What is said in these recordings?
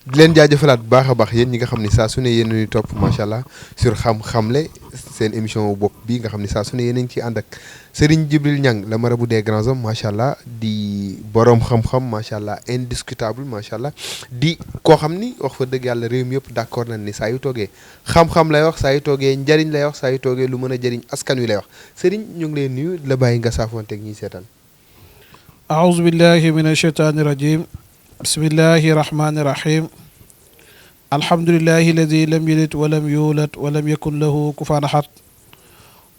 di leen jaajëfalaat bu baax a baax yéen ñi nga xam ni saa su ne yéen ñuy topp macha allah sur xam-xamle seen émission bopp bi nga xam ni saa su ne yéen a ngi ciy ànd ak Serigne Djibril Niang le marabout des grands hommes macha allah di borom xam-xam macha allah indiscutable macha allah di koo xam ni wax fa dëgg yàlla réew mi yëpp d'accord nañ ni saa yu toogee xam-xam lay wax saa yu toogee njariñ lay wax saa yu toogee lu mën a jëriñ askan wi lay wax Serigne ñu ngi lay nuyu la bàyyi nga saafoonteeg ñiy seetaan. أعوذ بالله من الشيطان الرجيم بسم الله الرحمن الرحيم الحمد لله الذي لم يلد ولم يولد ولم يكن له كفوا أحد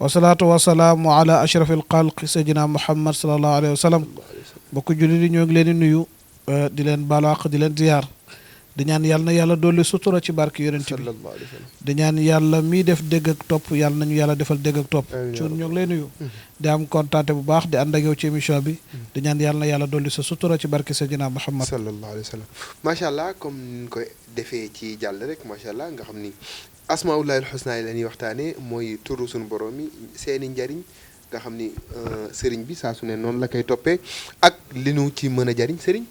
والصلاة والسلام على أشرف الخلق سيدنا محمد صلى الله عليه وسلم bokk julli di ñoo ngi leen di nuyu di leen baalu àq di leen ziyaar di ñaan yàlla na yàlla dolli sutura ci barke yonent bi di ñaan yàlla mii def dégg ak topp yàlla nañu yàlla defal dégg ak topp cuun ñoo ngi lay nuyu di am kontaante bu baax di ànd ak yow ci émission bi di ñaan yàlla na yàlla dolli sa sutura ci barke Seydina Muhammad sallallahu alayhi wa sallam macha allah comme ni ko defee ci jàll rek macha allah nga xam ni asmaullahil husna yi la ñuy waxtaanee mooy turu suñu borom mi seeni njariñ nga xam ni sëriñ bi saa su ne noonu la koy toppee ak li nu ci mën a jariñ sëriñ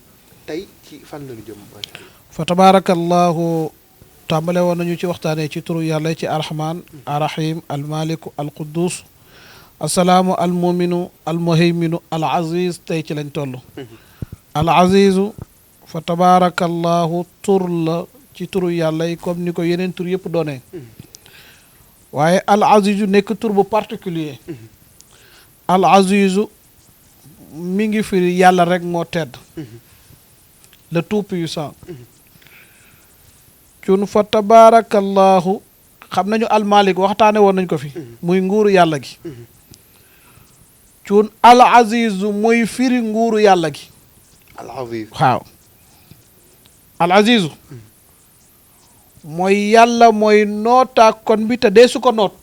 tey ci fan la ñu jëm macha allah fa tabarakallahu tàmbale woon nañu ci waxtaanee ci turu yàlla ci arrahman arrahim almaliku alquddus assalaamu almuminu almuhayminu alaziz tey ci lañ toll alazizu fa tabarakallahu tur la ci turu yàlla yi comme ni ko yeneen tur yëpp doonee waaye alazizu nekk tur bu particulier alazizu mi ngi firi yàlla rek moo tedd le tout puissant cun fa tabarakallahu xam nañu almalik waxtaane woon nañ ko fi muy nguuru yàlla gi cun al azizu muy firi nguuru yàlla gi al aziz waaw al azizu mooy yàlla mooy nootaa kon bi te dee su ko noot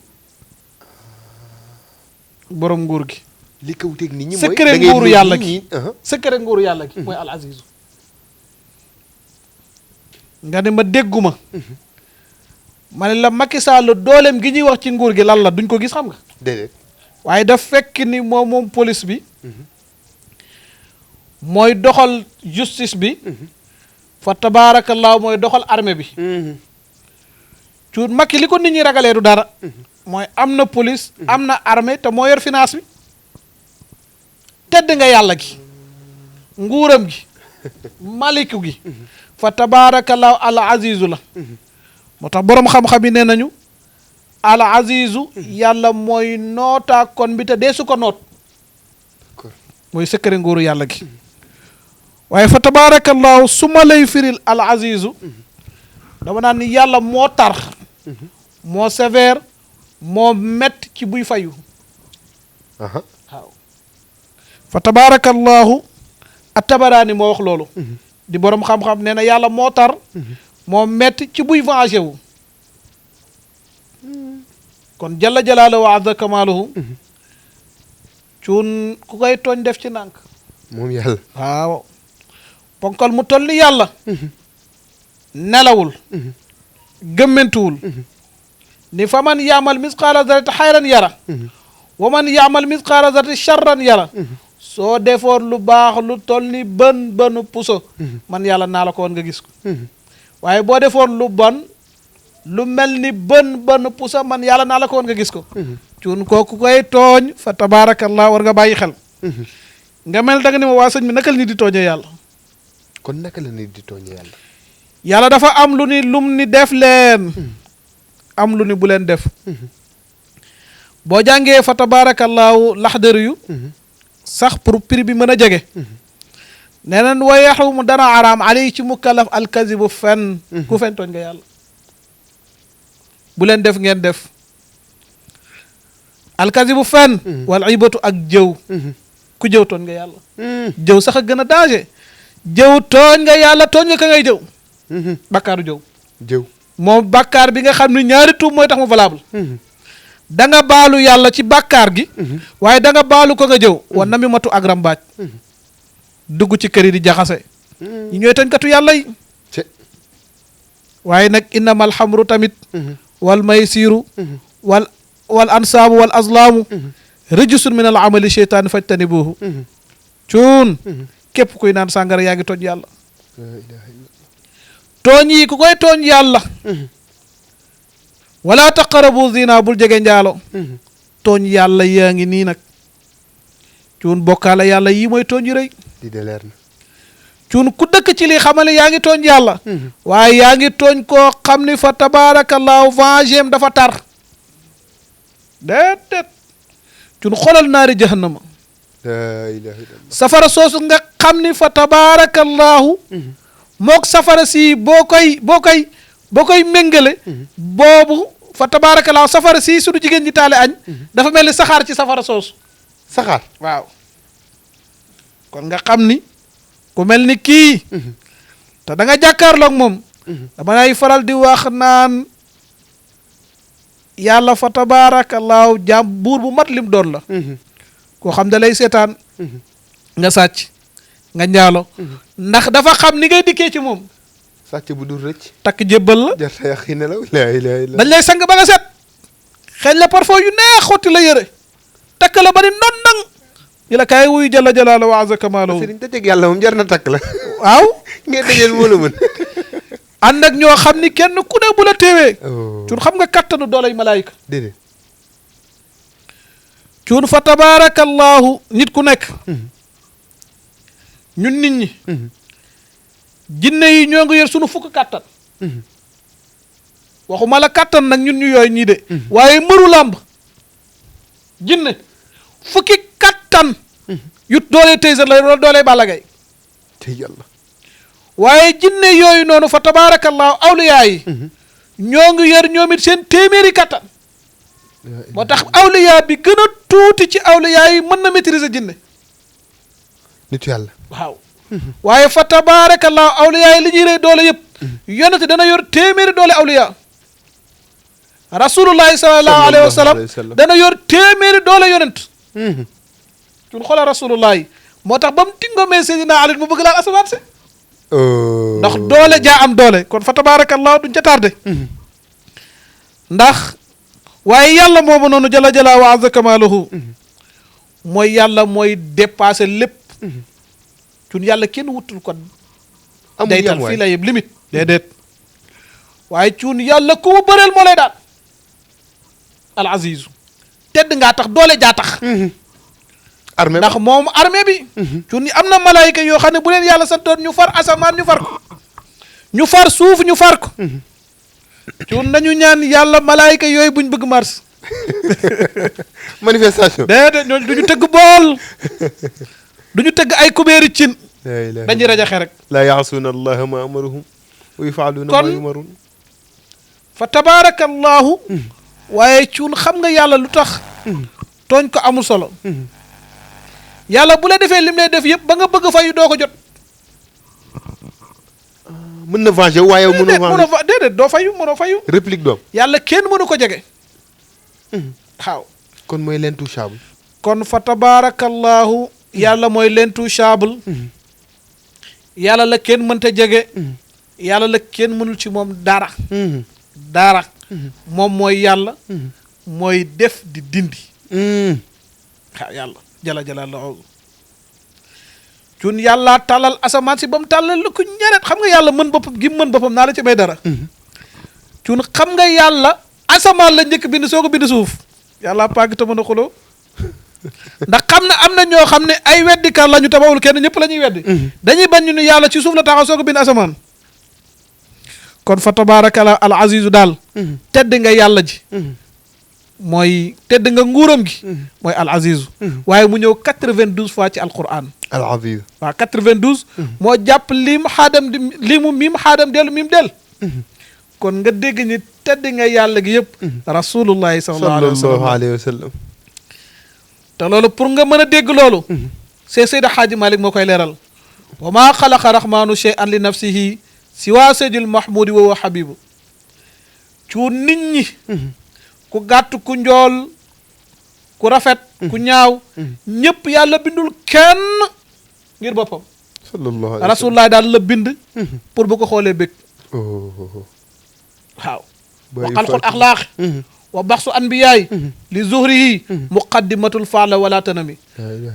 borom nguur gi li ko wuteeg nit ñi mooy secret nguuru yàlla gi secret nguuru yàlla gi mooy al azizu nga ne ma dégguma ma ne la Macky Sall dooleem gi ñuy wax ci nguur gi lan la duñ ko gis xam nga déedéet waaye daf fekk ni moom police bi mooy doxal justice bi fa tabaarakallaahu mooy doxal armée bi cuut Macky li ko nit ñi ragalee du dara mooy am na police am na armée te moo yor finance bi tedd nga yàlla gi nguuram gi maliku gi fa tabaarakallaahu al azizu la moo tax boroom xam-xam yi nee nañu al azizu yàlla mooy nootaa kon bi te dee su ko noot mooy secret nguuru yàlla gi waaye fa tabaarakallaahu su ma lay firil al azizu dama naan ni yàlla moo tar moo sévère moo mett ci buy fayu waaw fa tabaarakallaahu at-Tabaraani moo wax loolu di boroom xam-xam nee na yàlla moo tar moo metti ci buy vengé wu kon jalla jalaaluhu wa azza kamaaluhu cuun ku koy tooñ def ci nànk moom yàlla waaw ponkal mu toll ni yàlla nelawul gëmmentuwul ni fa man yaamal misqaala zarati xayran yara wa man yaamal misqaala zarati charran yara soo defoon lu baax lu toll ni bënu puso man yàlla naa la ko woon nga gis ko waaye boo defoon lu bon lu mel ni bënu puso man yàlla naa la ko woon nga gis ko cuun kooku koy tooñ fa tabaarakallah war nga bàyyi xel nga mel da nga ni ma waa sëñ bi naka la nit di tooñee yàlla kon naka la nit di tooñee yàlla yàlla dafa am lu ni lum ni def leen am lu ni bu leen def boo jàngee fa tabaarakallahu laxdari yu sax pour prix bi mën a jege nee nañ wa yaxrumu dana araam alay ci mukallaf alkazibu fen ku fen tooñ nga yàlla bu leen def ngeen def alkazibu fen wal ibatu ak jëw ku jëw tooñ nga yàlla jëw sax a gën a danger jëw tooñ nga yàlla tooñ nga ka ngay jëw bakkaaru jëw moom bakkaar bi nga xam ne ñaari tuub mooy tax mu valable da nga baalu yàlla ci bàkkaar gi waaye da nga baalu ko nga jëw wan na mi matu ak rambaaj dugg ci kër yi di jaxase ñi ñooy tooñkatu yàlla yi waaye nag innamal xamru tamit wal maysiru wal ansaabu wal azlaamu rijsun min al amali cheytaani fajtanibuhu cuun képp kuy naan sàngara yaa ngi tooñ yàlla tooñ yi ku koy tooñ yàlla wala taqarabu zina bul jege njaalo tooñ yàlla yaa ngi nii nag cuun bokkaale yàlla yii mooy tooñ yu rëy di de leer na cuun ku dëkk ci lii xamal ne yaa ngi tooñ yàlla waaye yaa ngi tooñ koo xam ni fa tabarakallahu vengem dafa tar déedéet cuun xoolal naari jahannama la ilaha illallah safara soosu nga xam ni fa tabarakallahu mook safara si boo koy méngale boobu fa tabaarakallaa safara si suñu jigéen ñi taale añ dafa mel ni saxaar ci safara soosu saxaar waaw kon nga xam ni ku mel ni kii te da nga jàkkaarloog moom dama nay faral di wax naan yàlla fa tabaarakallaa jaam buur bu mat lim doon la koo xam da lay seetaan nga sàcc nga njaalo ndax dafa xam ni ngay dikkee ci moom sàcc bu dul rëcc takk jébbal la jar sa yàqi nelaw la ilaha illallah dañ lay sang ba nga set xeeñ la parfum yu neex xotti la yëre takk la ba ni non nang ñi la kaay wuyu jalla jalaala wa azza kamaalahu sëriñ te teg yàlla moom jar na takk la waaw ngeen dajeel moo la mën ànd ak ñoo xam ni kenn ku ne bu la téewee cuun xam nga kattanu doolay malaayika déedéet cuun fa tabarakallahu nit ku nekk ñun nit ñi jinne yi ñoo ngi yor sunu fukk kàttan waxuma la kàttan nag ñun ñu yooyu ñii de waaye mëru làmb jinne fukki kàttan yu doolee Tyson la loolu doolee Balla Gaye te yàlla waaye jinne yooyu noonu fa tabaarakallaahu awliyaa yi ñoo ngi yor ñoom it seen téeméeri kàttan moo tax awliyaa bi gën a tuuti ci awliyaa yi mën na maîtriser jinne nitu yàlla waaw waaye fa tabaarakallaahu awliyaa yi li ñuy rey doole yëpp yonente dana yor téeméeri doole awliyaa rasulullahi sallallahu alayhi wa sallam dana yor téeméeri doole yonent cun xoola rasulullahi moo tax ba mu tingomee Seydina Ali mu bëgg laal asamaan si ndax doole jaa am doole kon fa tabaarakallaahu duñ ca tardé ndax waaye yàlla moomu noonu jalla jalla wa azza kamaaluhu mooy yàlla mooy dépassé lépp cun yàlla kenn wutul ko daytal fii la yëpp limite déedéet waaye cun yàlla ku mu bëreel moo lay daan al azizu tedd ngaa tax doole jaa tax armée ndax moom armée bi cun am na malaayika yoo xam ne bu leen yàlla santoon ñu far asamaan ñu far ko ñu far suuf ñu far ko cun nañu ñaan yàlla malaayika yooyu buñ bëgg mars manifestation déedéet ñooñu du ñu tëgg bool du ñu tëgg ay kubéeri cin dañuy rajaxe rek laa yaasuuna allaha ma amaruhum wa yafaaluuna ma yumaruun fa tabaarakallahu waaye cuun xam nga yàlla lu tax tooñ ko amul solo yàlla bu la defee lim lay def yëpp ba nga bëgg fayu doo ko jot mën na venger waaye mënoo venger déedéet doo fayu mënoo fayu réplique doom yàlla kenn mënu ko jege waaw kon mooy l'intouchable kon fa tabaarakallahu yàlla mooy l'intouchable yàlla la kenn mënta jege yàlla la kenn mënul ci moom dara dara moom mooy yàlla mooy def di dindi waaw yàlla jala jala la cun yàlla tàllal asamaan si ba mu tàllal lu ko ñeneen xam nga yàlla mën boppam gi mën boppam naa la ci may dara cun xam nga yàlla asamaan la njëkk bind soo ko bind suuf yàlla pàgg te mën a xuloo ndax xam na am na ñoo xam ne ay weddikat la ñu tabawul kenn ñëpp la ñuy weddi dañuy bañ ñu ne yàlla ci suuf la taxaw soo ko bind asamaan kon fa tabaarakalla al azizu daal tedd nga yàlla ji mooy tedd nga nguuram gi mooy al azizu waaye mu ñëw 92 fois ci alquran al aziz waaw 92 moo jàpp lim xaadam di limu mim xaadam dellu mim del kon nga dégg ni tedd nga yàlla gi yëpp rasulullahi sallallahu alayhi wa sallam te loolu pour nga mën a dégg loolu Seydi Xaaji Malik moo koy leeral wa maa xalaqa rahmanu shay'an li nafsihi siwa sayyidil mahmudi wa huwa habibu cu nit ñi ku gàtt ku njool ku rafet ku ñaaw ñëpp yàlla bindul kenn ngir boppam sallallahu alayhi rasulullah daal la bind pour bu ko xoolee bëgg waaw wa xalqul axlaaq wa baxsu anbiyaay li zuhrihi muqaddimatul faala wala tanami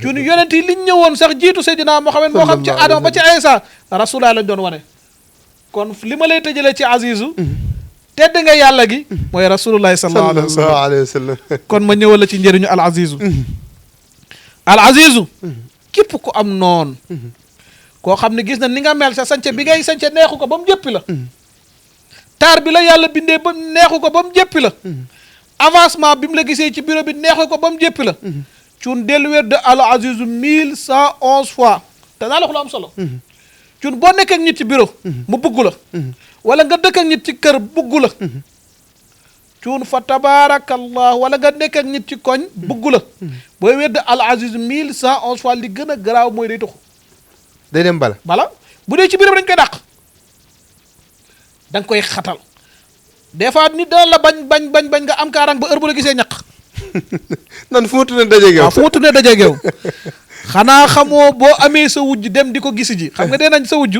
cuni yonent yi liñ ñëwoon sax jiitu Seydina Muhammad moo xam ci Adama ba ci Isa rasulullah lañ doon wane kon li ma lay tëjalee ci azizu tedd nga yàlla gi mooy rasulullahi sallallahu alayhi wa sallam alayhi wa sallam kon ma ñëwal la ci njëriñu al azizu al azizu képp ku am noon koo xam ne gis na ni nga mel sa sance bi ngay sance neexu ko ba mu jëppi la taar bi la yàlla bindee ba neexu ko ba mu jëppi la avancement bi mu la gisee ci bureau bi neexu ko ba mu jëppi la cuun dellu wér de al azizu 1111 fois te naa la ko lu am solo cuun boo nekk ak nit ci bureau mu bugg la wala nga dëkk ak nit ci kër bugg la cuun fa tabaarakallah wala nga nekk ak nit ci koñ bugg la booy wér de al azizu 1111 fois li gën a garaaw mooy day tuxu day dem bala bu dee ci bureau bi dañ koy dàq da nga koy xatal des fois nit dana la bañ nga am kaarang ba heure bu la gisee ñaq nan fu ma tuddee dajeeg yow waaw fu ma tuddee dajeeg yow xanaa xamoo boo amee sa wujj dem di ko gisi ji xam nga dee nañ sa wujj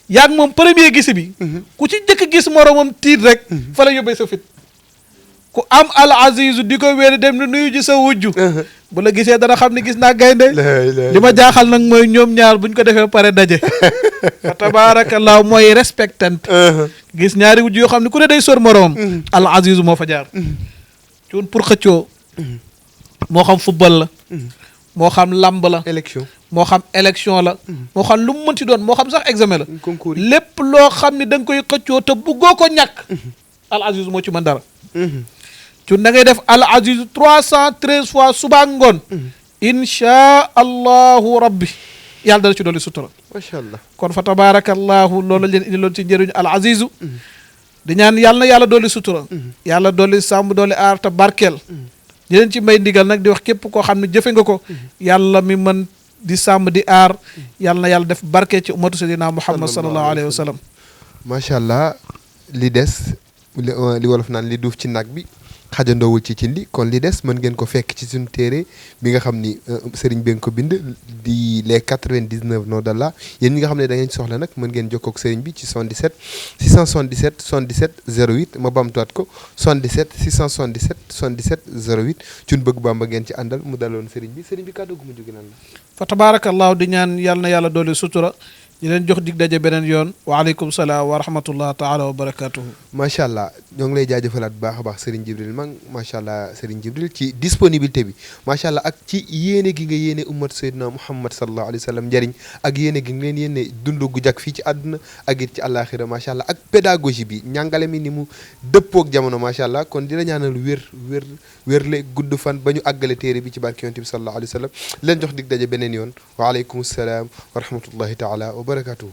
yaag moom premier gisi bi ku ci jëkk gis moromam tiit rek fa la yóbbee sa fit ku am al azizu di ko wéeri dem di nuyu ji sa wujj bu la gisee dana xam ne gis naa gaynde li ma jaaxal nag mooy ñoom ñaar buñ ko defee pare daje fa tabarakallah mooy respectante gis ñaari wujj yoo xam ne ku ne day sor moromam al azizu moo fa jaar cuun pour xëccoo moo xam football la moo xam lamb la élection moo xam élection la moo xam lu mu mënti doon moo xam sax examen la concours yi lépp loo xam ne da nga koy xëccoo te buggoo ko ñàkk al azizu moo ci mën dara cuun da ngay def al azizu 313 fois suba ak ngoon inchaa allahu rabbi yàlla dana ci dolli sutura macha allah kon fa tabarakallahu loolu leen indi loon ci njëriñu al azizu di ñaan yàlla na yàlla dolli sutura yàlla dolli sàmm dolli aar te barkeel di leen ci may ndigal nag di wax képp koo xam ne jëfe nga ko yàlla mi mën di sàmm di aar yàlla na yàlla def barke ci ummatu sayyidina muhammad sallallahu alayhi wa sallam macha allah li des li wolof naan li duuf ci nag bi xajandoowul ci cin li kon li des mën ngeen ko fekk ci suñu téere bi nga xam ni sëriñ bi nga ko bind di les 99 noms d'Allah yéen ñi nga xam ne da ngeen soxla nag mën ngeen jokkoo ak sëriñ bi ci 77 677 77 08 ma bamtuwaat ko 77 677 77 08 cun bëgg Bamba ngeen ci àndal mu daloon sëriñ bi kàddu gu mujj gi lan la fa tabarakallahu di ñaan yàlla na yàlla doole sutura di leen jox dig daje beneen yoon waaleykum salaam wa rahmatullah taala wa barakatuhu macha allah ñoo ngi lay jaajëfalaat bu baax a baax Serigne Djibril Mang macha allah Serigne Djibril ci disponibilité bi macha allah ak ci yéene gi nga yéene ummat Seydina Muhammad sallallahu alayhi wa sallam njëriñ ak yéene gi nga leen yéene dund gu jag fii ci àdduna ak it ci àllaaxira macha allah ak pédagogie bi ñàngale mi ni mu dëppook jamono macha allah kon di la ñaanal wérle gudd fan ba ñu àggale téere bi ci barke yonent bi sallallahu alayhi wa sallam leen jox dig daje beneen yoon waaleykum salaam wa rahmatullahi taala wa barakatuhu